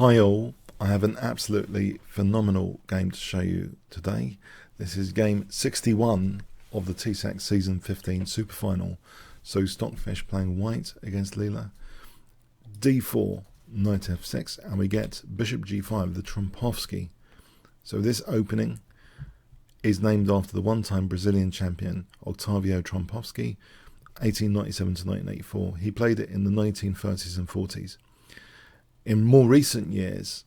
Hi all, I have an absolutely phenomenal game to show you today. This is game 61 of the TSAC Season 15 Super Final. So Stockfish playing white against Leela. D4, knight f6, and we get bishop g5, the Trompovsky. So this opening is named after the one-time Brazilian champion Octavio Trompovsky, 1897 to 1984. He played it in the 1930s and 40s. In more recent years,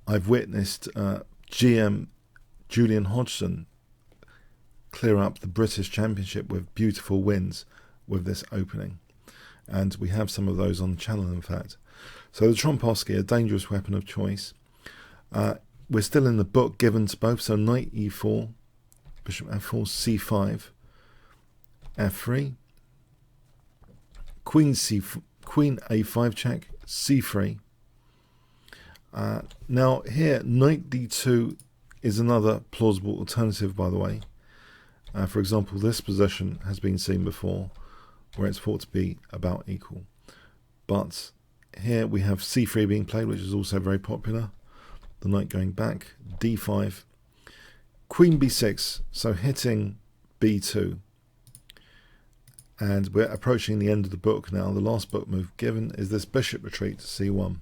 I've witnessed GM Julian Hodgson clear up the British Championship with beautiful wins with this opening. And we have some of those on the channel, in fact. So the Trompovsky, a dangerous weapon of choice. We're still in the book given to both, so knight e4, bishop f4, c5, f3, queen a5 check, c3. Now here, knight d2 is another plausible alternative, by the way. For example, this position has been seen before, where it's thought to be about equal. But here we have c3 being played, which is also very popular. The knight going back, d5, queen b6, so hitting b2. And we're approaching the end of the book now. The last book move given is this bishop retreat to c1.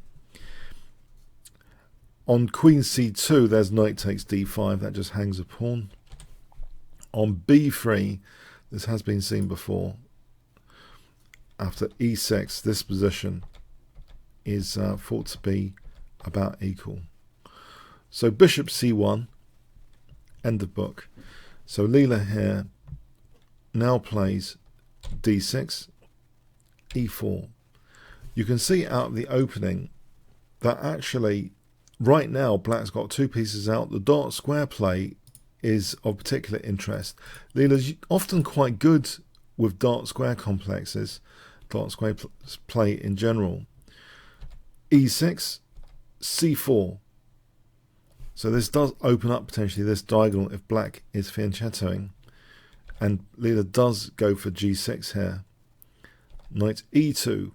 On queen c2, there's knight takes d5, that just hangs a pawn. On b3, this has been seen before. After e6, this position is thought to be about equal. So bishop c1, end of book. So Leela here now plays d6, e4. You can see out of the opening that actually right now black's got two pieces out. The dark square play is of particular interest. Leela's often quite good with dark square complexes, dark square play in general. e6, c4. So this does open up potentially this diagonal if black is fianchettoing. And Leela does go for g6 here. Knight e2.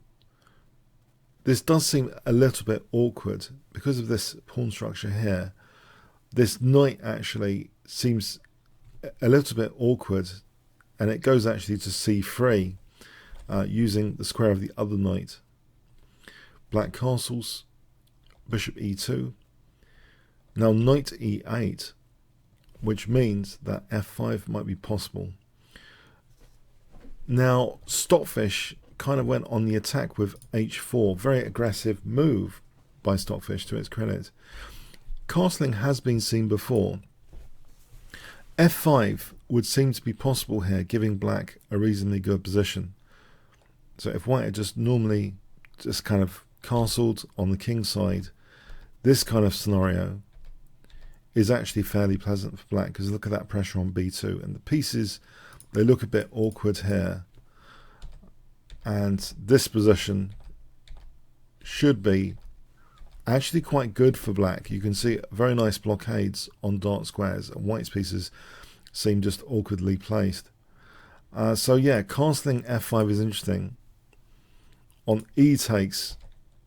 This does seem a little bit awkward because of this pawn structure here. This knight actually seems a little bit awkward, and it goes actually to c3 using the square of the other knight. Black castles, bishop e2. Now knight e8, which means that f5 might be possible. Now Stockfish kind of went on the attack with h4. Very aggressive move by Stockfish, to its credit. Castling has been seen before. f5 would seem to be possible here, giving black a reasonably good position. So if white had just normally just kind of castled on the king side, this kind of scenario is actually fairly pleasant for black, because look at that pressure on b2, and the pieces, they look a bit awkward here. And this position should be actually quite good for black. You can see very nice blockades on dark squares, and white's pieces seem just awkwardly placed. So yeah, castling f5 is interesting. On e takes,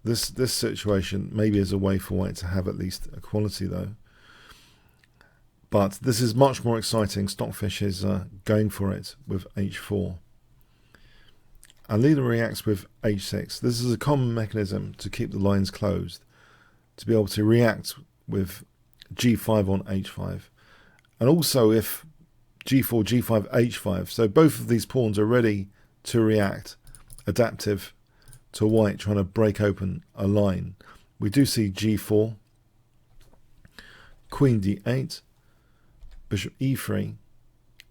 this situation maybe is a way for white to have at least equality though. But this is much more exciting. Stockfish is going for it with h4. And Leela reacts with h6. This is a common mechanism to keep the lines closed, to be able to react with g5 on h5. And also if g4, g5, h5. So both of these pawns are ready to react, adaptive to white trying to break open a line. We do see g4, queen d8, bishop e3,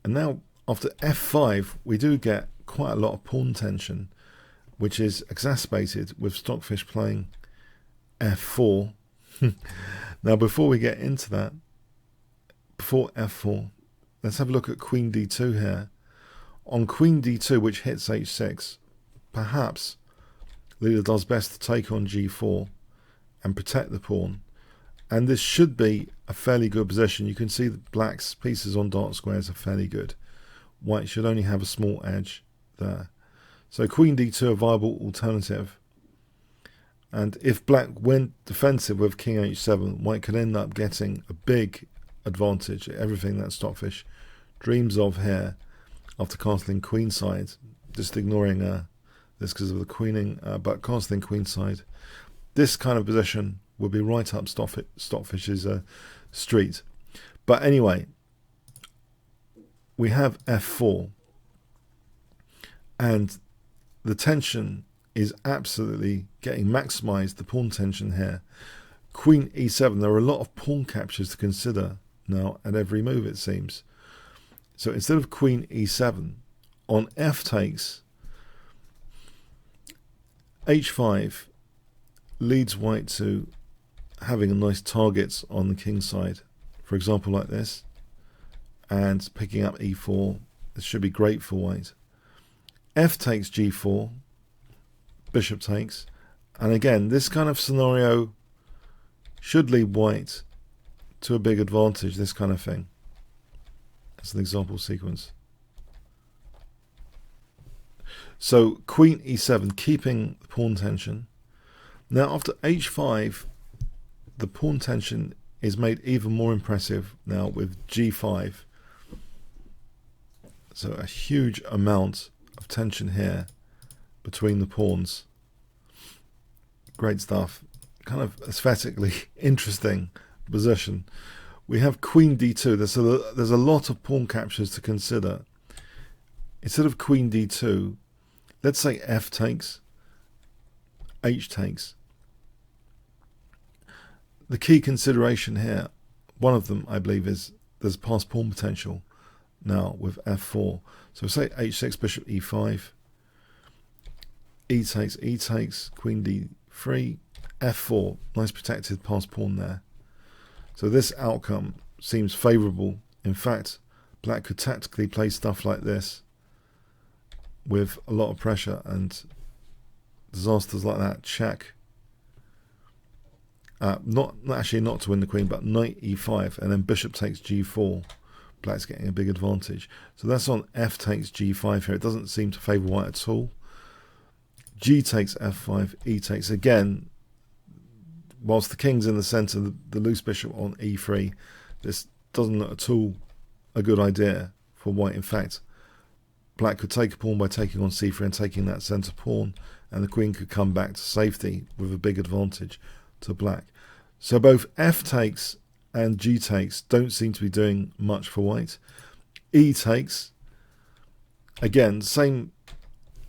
and now after f5 we do get quite a lot of pawn tension, which is exacerbated with Stockfish playing f4. Now before we get into that, before f4, let's have a look at queen d2 here. On queen d2, which hits h6, perhaps Leela does best to take on g4 and protect the pawn. And this should be a fairly good position. You can see that black's pieces on dark squares are fairly good. White should only have a small edge there. So queen d2, a viable alternative. And if black went defensive with king h7, white could end up getting a big advantage, everything that Stockfish dreams of here after castling queenside, just ignoring this because of the queening, but castling queenside. This kind of position would be right up Stockfish's street. But anyway, we have f4, and the tension is absolutely getting maximized, the pawn tension here. Queen e7, there are a lot of pawn captures to consider now at every move, it seems. So instead of queen e7, on f takes, h5 leads white to having a nice target on the king side, for example like this, and picking up e4. This should be great for white. F takes g4, bishop takes, and again this kind of scenario should lead white to a big advantage, this kind of thing. That's an example sequence. So queen e7, keeping the pawn tension. Now after h5, the pawn tension is made even more impressive now with g5. So a huge amount of tension here between the pawns. Great stuff. Kind of aesthetically interesting position. We have queen d2. There's a lot of pawn captures to consider. Instead of queen d2, let's say f takes, h takes. The key consideration here, one of them I believe, is there's passed pawn potential now with f4. So say h6, bishop e5, e takes, queen d3, f4, nice protected passed pawn there. So this outcome seems favourable. In fact, black could tactically play stuff like this with a lot of pressure, and disasters like that, check. Not to win the queen, but knight e5, and then bishop takes g4. Black's getting a big advantage. So that's on f takes g5 here. It doesn't seem to favour white at all. G takes f5, e takes again. Whilst the king's in the centre, the loose bishop on e3, this doesn't look at all a good idea for white. In fact, black could take a pawn by taking on c3 and taking that centre pawn, and the queen could come back to safety with a big advantage to black. So both f takes and g takes don't seem to be doing much for white. E takes, again, same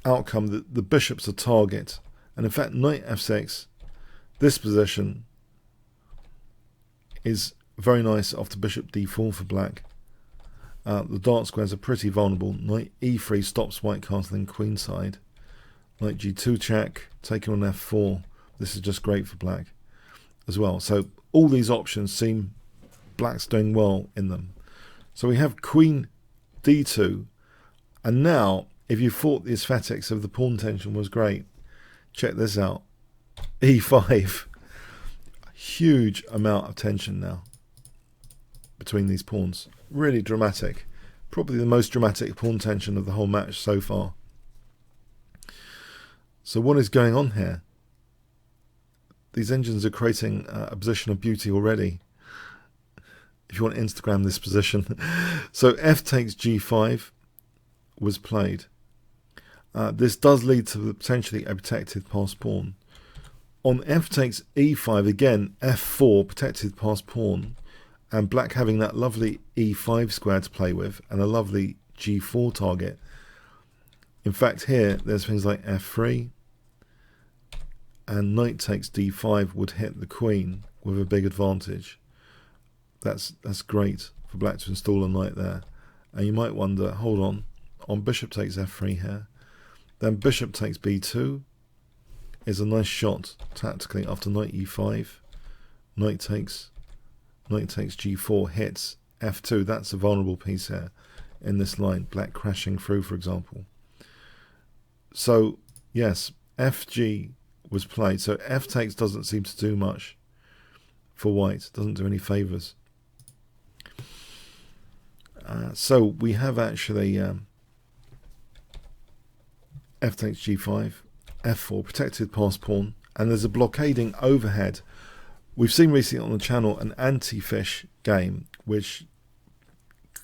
outcome, that the bishop's a target, and in fact knight f6, this position is very nice after bishop d4 for black. The dark squares are pretty vulnerable. Knight e3 stops white castling queenside. Knight g2 check, taking on f4. This is just great for black as well. So all these options seem black's doing well in them. So we have queen d2, and now if you thought the aesthetics of the pawn tension was great, check this out. e5, huge amount of tension now between these pawns. Really dramatic. Probably the most dramatic pawn tension of the whole match so far. So what is going on here? These engines are creating a position of beauty already, if you want to Instagram this position. So f takes g5 was played. This does lead to potentially a protected passed pawn. On f takes e5, again, f4, protected passed pawn, and black having that lovely e5 square to play with, and a lovely g4 target. In fact, here, there's things like f3, and knight takes d5 would hit the queen with a big advantage. That's great for black to install a knight there. And you might wonder, hold on bishop takes f3 here, then bishop takes b2 is a nice shot tactically after knight e5. Knight takes g4 hits f2. That's a vulnerable piece here in this line, black crashing through, for example. So yes, fg was played. So f takes doesn't seem to do much for white, doesn't do any favours. So we have actually f takes g5, f4, protected passed pawn, and there's a blockading overhead. We've seen recently on the channel an anti-fish game, which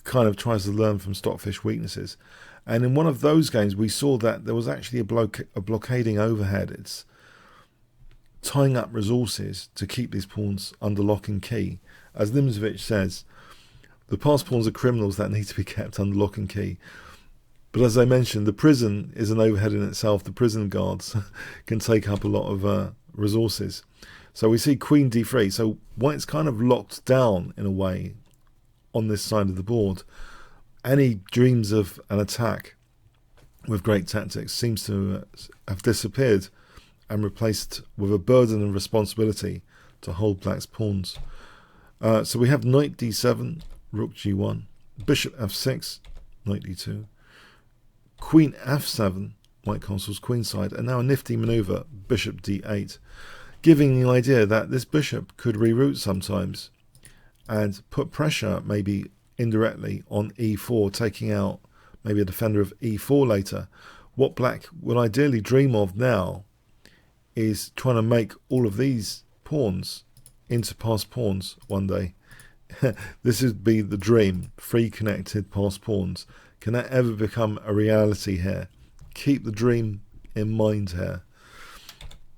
kind of tries to learn from Stockfish weaknesses. And in one of those games, we saw that there was actually a blockading overhead. It's tying up resources to keep these pawns under lock and key. As Nimzovich says, the passed pawns are criminals that need to be kept under lock and key. But as I mentioned, the prison is an overhead in itself. The prison guards can take up a lot of resources. So we see queen d3. So white's kind of locked down in a way on this side of the board. Any dreams of an attack with great tactics seems to have disappeared and replaced with a burden and responsibility to hold black's pawns. So we have knight d7, rook g1, bishop f6, knight d2, queen f7, white castle's queenside, and now a nifty maneuver, bishop d8, giving the idea that this bishop could reroute sometimes and put pressure maybe indirectly on e4, taking out maybe a defender of e4 later. What black would ideally dream of now is trying to make all of these pawns into passed pawns one day. This would be the dream, free connected passed pawns. Can that ever become a reality here? Keep the dream in mind here.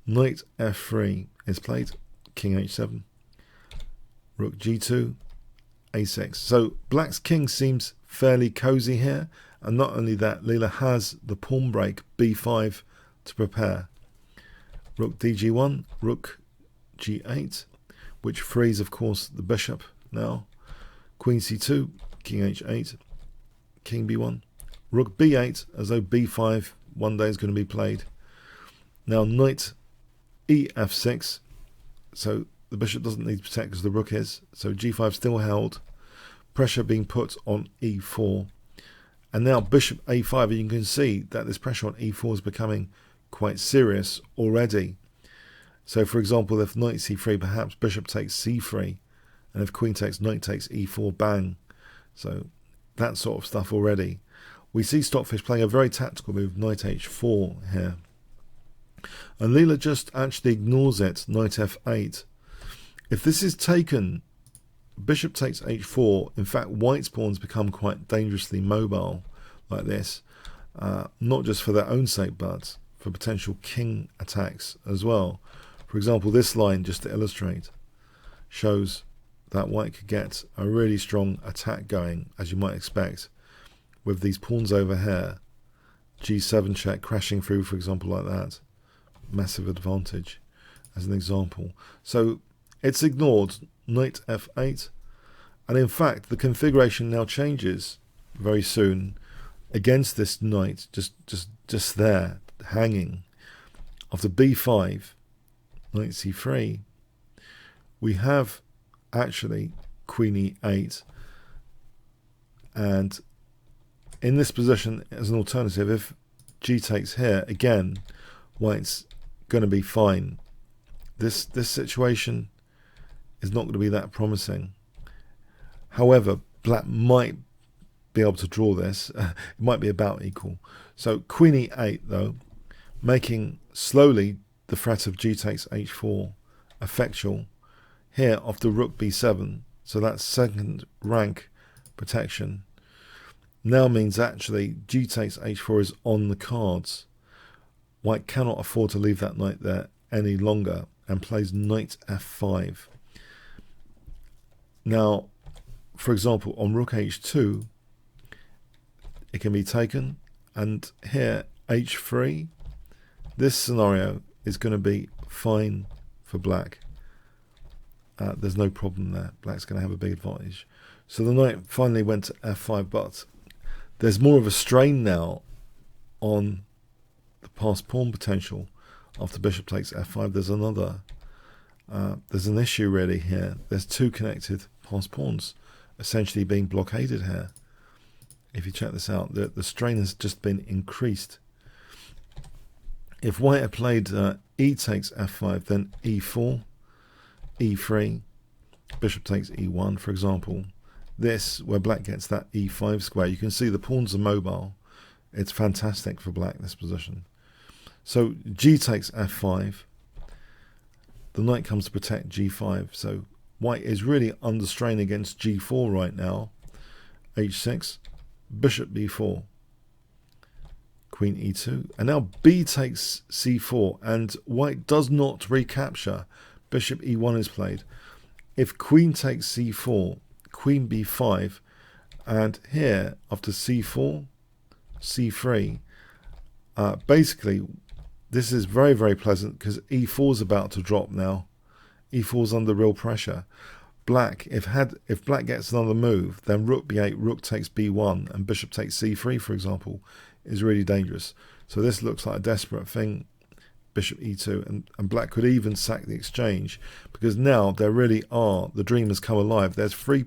Knight f3 is played, king h7, rook g2, a6. So black's king seems fairly cozy here, and not only that, Leela has the pawn break b5 to prepare. Rook dg1, rook g8, which frees, of course, the bishop now. Queen c2, king h8, king b1, rook b8, as though b5 one day is going to be played. Now knight ef6, so the bishop doesn't need to protect because the rook is, so g5 still held, pressure being put on e4, and now bishop a5, and you can see that this pressure on e4 is becoming quite serious already. So for example, if knight c3, perhaps bishop takes c3, and if queen takes, knight takes e4, bang. So that sort of stuff already. We see Stockfish playing a very tactical move, knight h4 here. And Leela just actually ignores it, knight f8. If this is taken, bishop takes h4. In fact, white's pawns become quite dangerously mobile like this. Not just for their own sake, but for potential king attacks as well. For example, this line, just to illustrate, shows that white could get a really strong attack going, as you might expect, with these pawns over here. G7 check, crashing through, for example, like that. Massive advantage, as an example. So it's ignored, knight f8, and in fact the configuration now changes very soon against this knight, just there, hanging. After b5, knight c3, we have actually queen e8, and in this position, as an alternative, if g takes here, again, white's going to be fine. This situation is not going to be that promising. However, black might be able to draw this. It might be about equal. So queen e8, though, making slowly the threat of g takes h4 effectual. Here, after rook b7, so that's second rank protection, now means actually g takes h4 is on the cards. White cannot afford to leave that knight there any longer and plays knight f5. Now, for example, on rook h2, it can be taken, and here h3, this scenario is going to be fine for black. There's no problem there. Black's going to have a big advantage. So the knight finally went to f5, but there's more of a strain now on the passed pawn potential. After bishop takes f5, there's an issue really here. There's two connected passed pawns essentially being blockaded here. If you check this out, the strain has just been increased. If white had played e takes f5, then e4, e3, bishop takes e1, for example, this, where black gets that e5 square, you can see the pawns are mobile. It's fantastic for black, this position. So g takes f5, the knight comes to protect g5. So white is really under strain against g4 right now. h6, bishop b4, queen e2, and now b takes c4, and white does not recapture. Bishop e1 is played. If queen takes c4, queen b5, and here after c4, c3, basically this is very, very pleasant because e4 is about to drop now. e4 is under real pressure. Black, if black gets another move, then rook b8, rook takes b1, and bishop takes c3, for example, is really dangerous. So this looks like a desperate thing. Bishop e2, and black could even sack the exchange, because now there really are, the dream has come alive. There's free,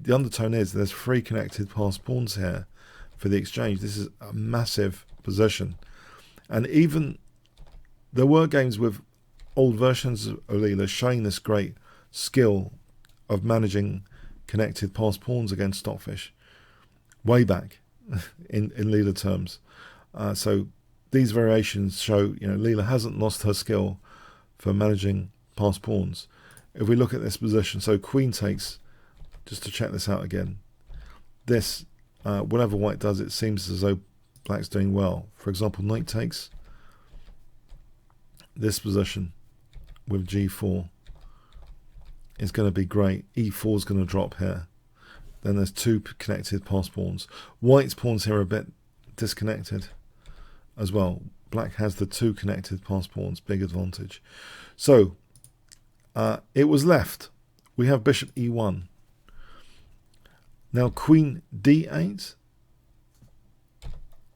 the undertone is there's free connected passed pawns here for the exchange. This is a massive position. And even there were games with old versions of Leela showing this great skill of managing connected passed pawns against Stockfish way back in Leela terms. So these variations show, Leela hasn't lost her skill for managing passed pawns. If we look at this position, so queen takes, just to check this out again, this, whatever white does, it seems as though black's doing well. For example, knight takes, this position with g4 is going to be great. e4 is going to drop here. Then there's two connected passed pawns. White's pawns here are a bit disconnected as well. Black has the two connected passed pawns, big advantage. So it was left. We have bishop e1. Now queen d8,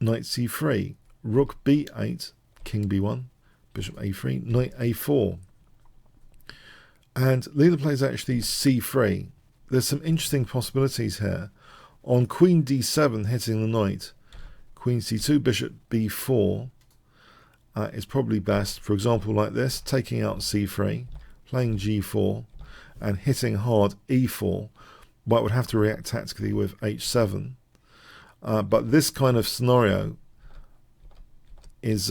knight c3, rook b8, king b1, bishop a3, knight a4. And Leela plays actually c3. There's some interesting possibilities here. On queen d7, hitting the knight, queen c2, bishop b4 is probably best. For example, like this, taking out c3, playing g4, and hitting hard e4. White would have to react tactically with h7. But this kind of scenario is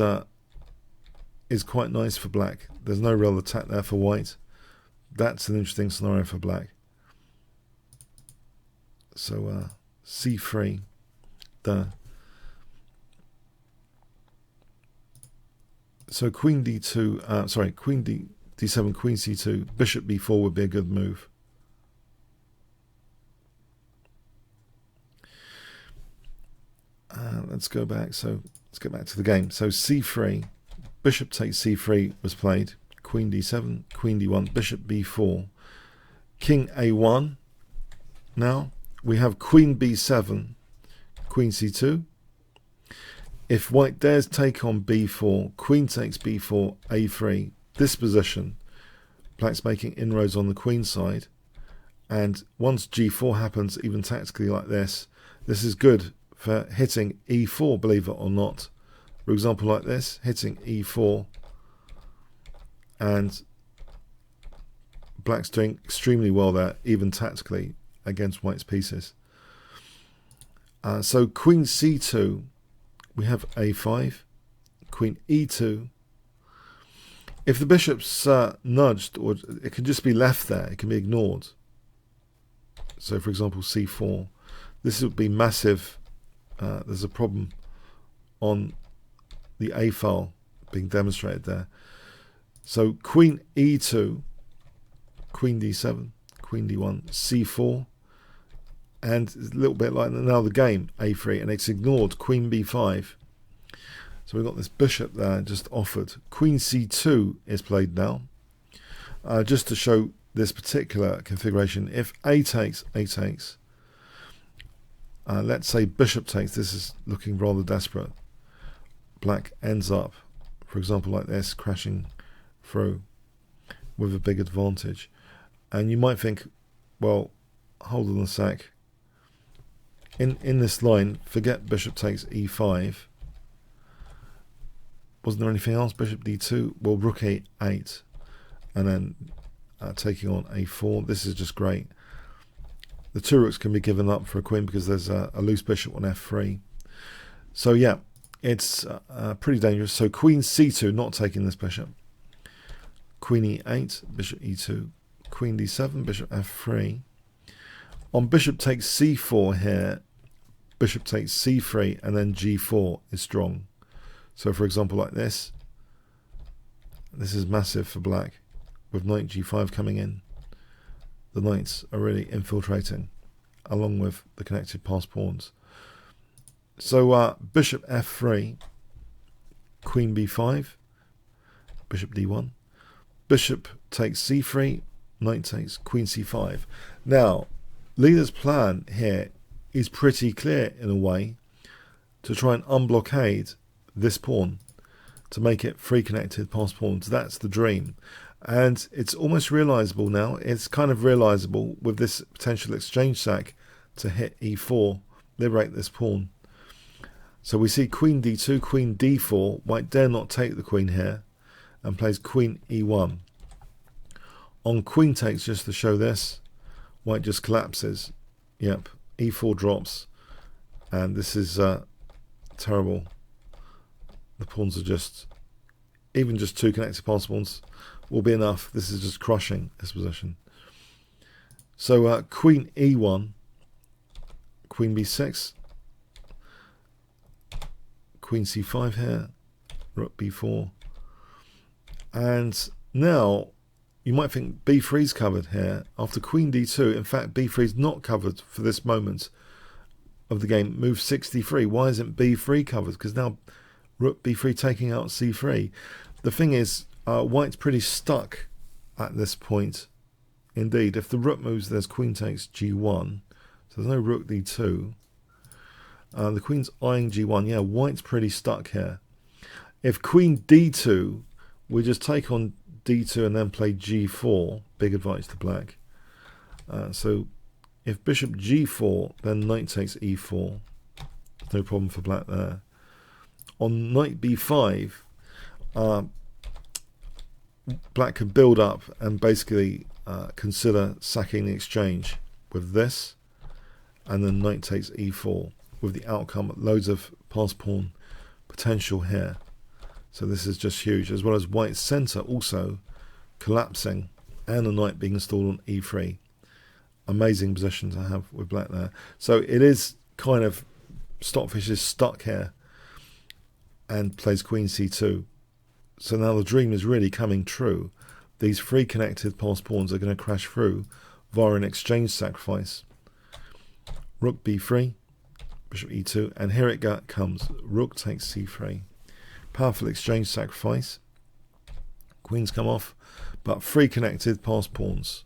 quite nice for black. There's no real attack there for white. That's an interesting scenario for black. So c3, so queen d2, queen d7, queen c2, bishop b4 would be a good move. Let's go back. So let's get back to the game. So c3, bishop takes c3 was played. Queen d7, queen d1, bishop b4, king a1. Now we have queen b7, queen c2. If white dares take on b4, queen takes b4, a3, this position, black's making inroads on the queen side. And once g4 happens, even tactically like this is good for hitting e4, believe it or not. For example, like this, hitting e4, and black's doing extremely well there, even tactically, against white's pieces. So queen c2, we have a5, queen e2. If the bishop's nudged, or it can just be left there, it can be ignored. So for example, c4, this would be massive. There's a problem on the A file being demonstrated there. So queen e2, queen d7, queen d1, c4, and a little bit like now the game, a3, and it's ignored, queen b5. So we've got this bishop there just offered. Queen c2 is played now. Just to show this particular configuration, if a takes, let's say bishop takes, this is looking rather desperate. Black ends up, for example, like this, crashing through with a big advantage. And you might think, well, hold on a sec. In this line, forget bishop takes e5. Wasn't there anything else? Bishop d2, well, rook a8, and then taking on a4. This is just great. The two rooks can be given up for a queen because there's a loose bishop on f3. So yeah, it's pretty dangerous. So queen c2, not taking this bishop. queen e8, bishop e2, queen d7, bishop f3. On bishop takes c4 here, bishop takes c3, and then g4 is strong. So for example like this is massive for black, with knight g5 coming in. The knights are really infiltrating, along with the connected passed pawns. So bishop f3, queen b5, bishop d1, bishop takes c3, knight takes queen c5. Now, Leela's plan here is pretty clear in a way, to try and unblockade this pawn, to make it free connected passed pawns. That's the dream. And it's almost realizable now. It's kind of realizable with this potential exchange sack to hit e4, liberate this pawn. So we see queen d2, queen d4. White dare not take the queen here and plays queen e1. On queen takes, just to show this, white just collapses. Yep, e4 drops. And this is terrible. The pawns are just, even just two connected passed pawns will be enough. This is just crushing this position. So queen e1, queen b6, queen c5 here, rook b4, and now you might think b3 is covered here. After queen d2, in fact b3 is not covered for this moment of the game. Move 63. Why isn't b3 covered? Because now rook b3 taking out c3. The thing is, white's pretty stuck at this point. Indeed, if the rook moves, there's queen takes g1, so there's no rook d2. The queen's eyeing g1. Yeah, white's pretty stuck here. If queen d2, we just take on d2 and then play g4. Big advantage to black. So if bishop g4, then knight takes e4. No problem for black there. On knight b5, black can build up and basically consider sacking the exchange with this, and then knight takes e4, with the outcome loads of passed pawn potential here. So this is just huge, as well as white's center also collapsing and the knight being installed on e3. Amazing position to have with black there. So it is kind of, Stockfish is stuck here and plays queen c2. So now the dream is really coming true. These three connected passed pawns are going to crash through via an exchange sacrifice. Rook b3, bishop e2, and here it comes. Rook takes c3. Powerful exchange sacrifice. Queens come off, but three connected passed pawns.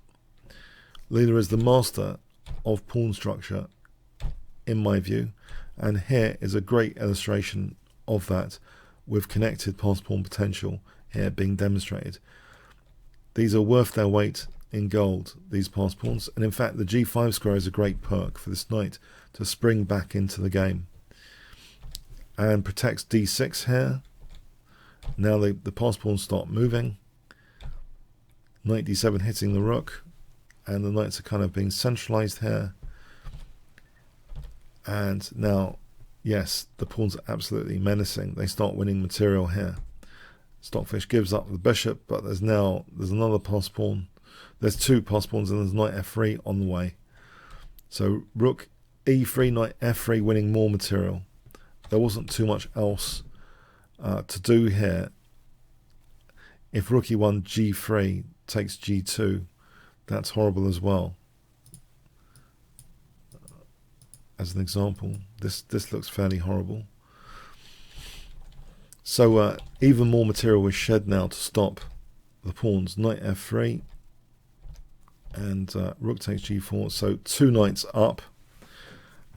Leela is the master of pawn structure, in my view, and here is a great illustration of that, with connected passed pawn potential here being demonstrated. These are worth their weight in gold, these passed pawns, and in fact the g5 square is a great perk for this knight to spring back into the game, and protects d6 here. Now the passed pawns start moving. Knight d7 hitting the rook, and the knights are kind of being centralized here. And now, yes, the pawns are absolutely menacing. They start winning material here. Stockfish gives up the bishop, but there's another passed pawn. There's two passed pawns, and there's knight f3 on the way. So rook e3, knight f3, winning more material. There wasn't too much else to do here. If rook e1, g3 takes g2, that's horrible as well. As an example, this looks fairly horrible. So even more material was shed now to stop the pawns. Knight f3 and rook takes g4. So two knights up.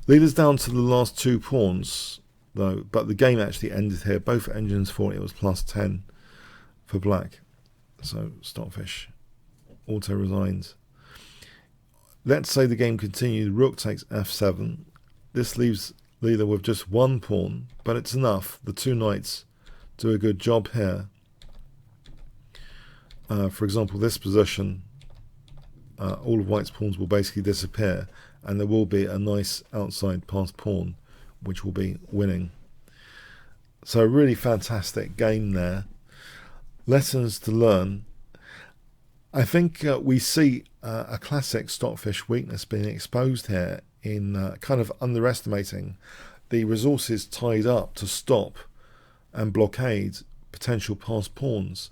Leela's down to the last two pawns though, but the game actually ended here. Both engines thought it was plus 10 for black. So Stockfish auto resigns. Let's say the game continued. Rook takes f7. This leaves Leela with just one pawn, but it's enough. The two knights do a good job here. For example, this position, all of white's pawns will basically disappear, and there will be a nice outside passed pawn which will be winning. So a really fantastic game there. Lessons to learn. I think we see a classic Stockfish weakness being exposed here in kind of underestimating the resources tied up to stop and blockade potential passed pawns.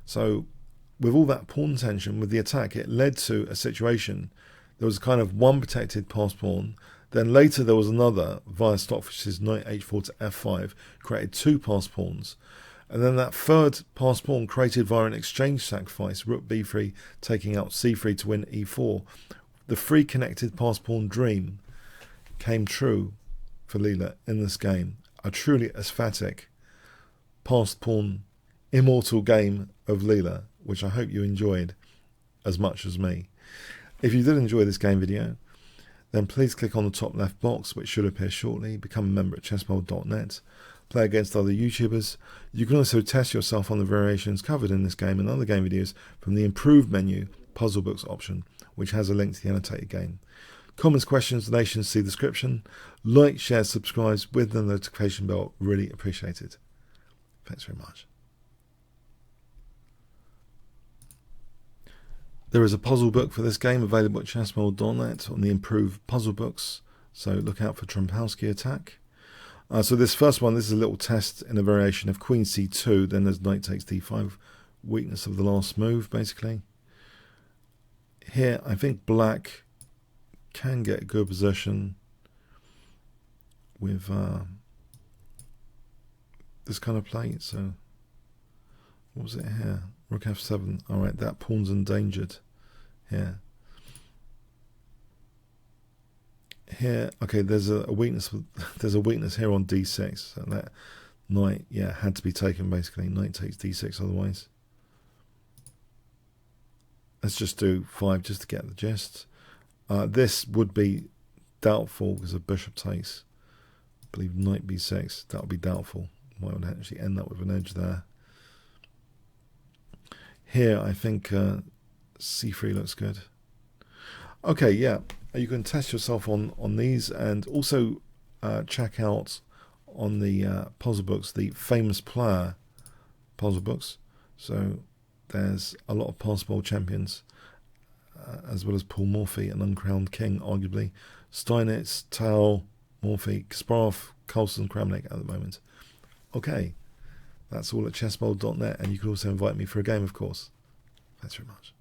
So with all that pawn tension with the attack, it led to a situation. There was kind of one protected passed pawn. Then later there was another via Stockfish's knight h4 to f5, created two passed pawns. And then that third passed pawn created via an exchange sacrifice, rook b3, taking out c3 to win e4. The free connected passed pawn dream came true for Leela in this game. A truly aesthetic passed pawn immortal game of Leela, which I hope you enjoyed as much as me. If you did enjoy this game video, then please click on the top left box, which should appear shortly. Become a member at chessbowl.net. Play against other YouTubers. You can also test yourself on the variations covered in this game and other game videos from the improved menu puzzle books option, which has a link to the annotated game. Comments, questions, donations, see the description. Like, share, subscribe with the notification bell. Really appreciate it. Thanks very much. There is a puzzle book for this game available at chessbowl.net on the improved puzzle books, so look out for Trompovsky attack. So this first one, this is a little test in a variation of Queen c2, then there's knight takes d5, weakness of the last move basically. Here I think black can get a good position with this kind of play. So what was it here? Rook f7. Alright, that pawn's endangered here. Here, okay, there's a weakness. There's a weakness here on d6. So that knight, yeah, had to be taken basically. Knight takes d6 otherwise. Let's just do 5 just to get the gist. This would be doubtful because of bishop takes. I believe knight b6. That would be doubtful. Might would actually end up with an edge there. Here, I think c3 looks good. Okay, yeah, you can test yourself on these, and also check out on the puzzle books the famous player puzzle books. So there's a lot of past world champions, as well as Paul Morphy, an uncrowned king, arguably. Steinitz, Tao, Morphy, Kasparov, Carlsen, Kramnik at the moment. Okay. That's all at chessbowl.net, and you can also invite me for a game, of course. Thanks very much.